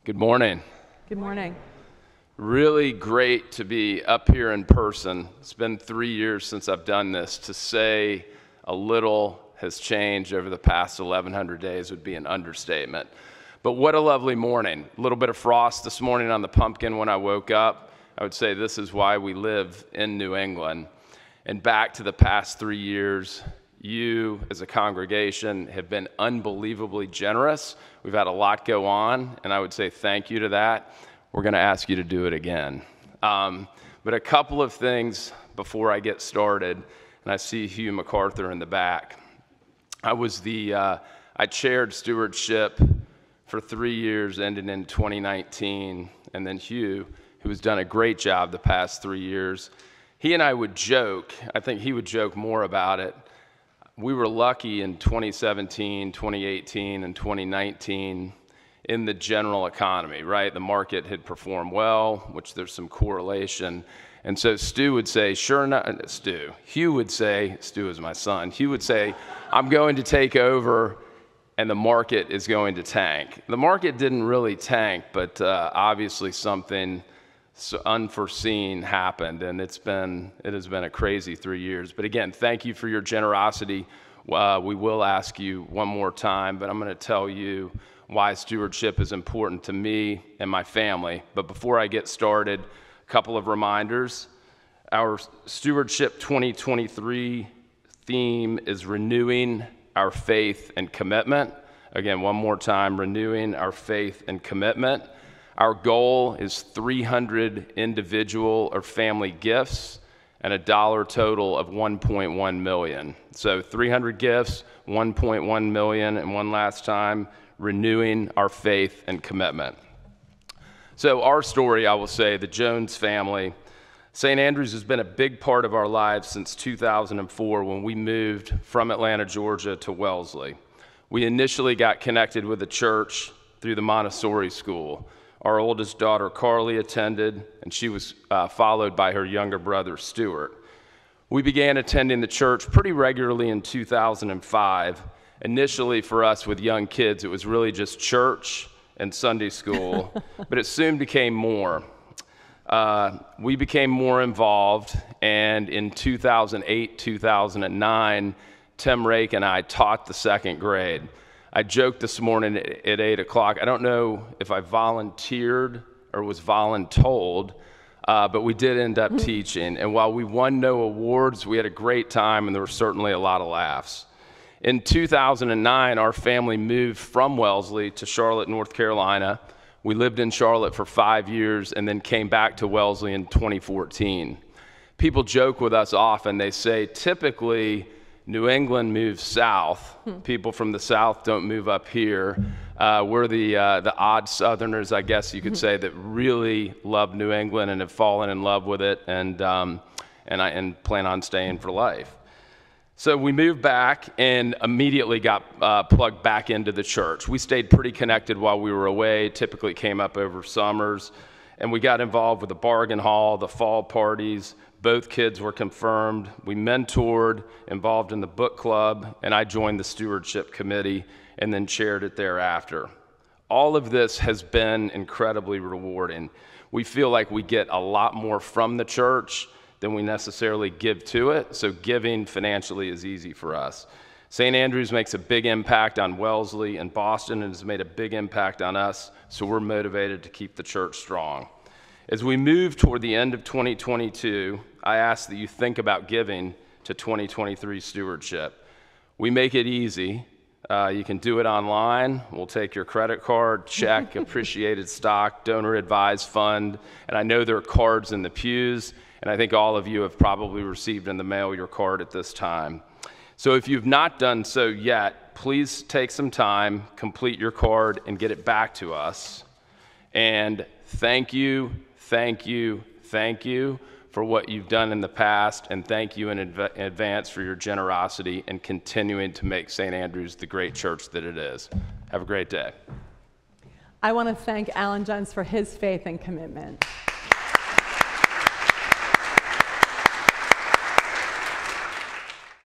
Good morning. Good morning. Really great to be up here in person. It's been 3 years since I've done this. To say a little has changed over the past 1,100 days would be an understatement. But what a lovely morning. A little bit of frost this morning on the pumpkin when I woke up. I would say this is why we live in New England. And back to the past 3 years, you as a congregation have been unbelievably generous. We've had a lot go on, and I would say thank you to that. We're going to ask you to do it again. But a couple of things before I get started, and I see Hugh MacArthur in the back. I chaired Stewardship for 3 years, ending in 2019, and then Hugh, who has done a great job the past 3 years, he and I would joke, I think he would joke more about it. We were lucky in 2017, 2018, and 2019 in the general economy, right? The market had performed well, which there's some correlation. And so Stu would say, sure enough, Hugh would say, Stu is my son, Hugh would say, I'm going to take over and the market is going to tank. The market didn't really tank, but obviously something so unforeseen happened, and it has been a crazy 3 years. But again, thank you for your generosity. We will ask you one more time, but I'm going to tell you why stewardship is important to me and my family. But before I get started, a couple of reminders. Our Stewardship 2023 theme is renewing our faith and commitment. Again, one more time, renewing our faith and commitment. Our goal is 300 individual or family gifts and a dollar total of $1.1 million. So 300 gifts, 1.1 million, and one last time, renewing our faith and commitment. So our story, I will say, the Jones family, St. Andrews has been a big part of our lives since 2004 when we moved from Atlanta, Georgia to Wellesley. We initially got connected with the church through the Montessori school. Our oldest daughter, Carly, attended, and she was followed by her younger brother, Stuart. We began attending the church pretty regularly in 2005. Initially, for us with young kids, it was really just church and Sunday school, but it soon became more. We became more involved, and in 2008, 2009, Tim Rake and I taught the second grade. I joked this morning at 8 o'clock. I don't know if I volunteered or was voluntold, but we did end up teaching. And while we won no awards, we had a great time, and there were certainly a lot of laughs. In 2009, our family moved from Wellesley to Charlotte, North Carolina. We lived in Charlotte for 5 years and then came back to Wellesley in 2014. People joke with us often. They say, typically, New England moves south. People from the south don't move up here. We're the odd Southerners, I guess you could say, that really love New England and have fallen in love with it and plan on staying for life. So we moved back and immediately got plugged back into the church. We stayed pretty connected while we were away, typically came up over summers, and we got involved with the bargain hall, the fall parties. Both kids were confirmed. We mentored, involved in the book club, and I joined the stewardship committee and then chaired it thereafter. All of this has been incredibly rewarding. We feel like we get a lot more from the church than we necessarily give to it, so giving financially is easy for us. St. Andrews makes a big impact on Wellesley and Boston and has made a big impact on us, so we're motivated to keep the church strong. As we move toward the end of 2022, I ask that you think about giving to 2023 Stewardship. We make it easy. You can do it online. We'll take your credit card, check, appreciated stock, donor advised fund, and I know there are cards in the pews, and I think all of you have probably received in the mail your card at this time. So if you've not done so yet, please take some time, complete your card, and get it back to us. And thank you for what you've done in the past, and thank you in advance for your generosity and continuing to make St. Andrews the great church that it is. Have a great day. I want to thank Alan Jones for his faith and commitment.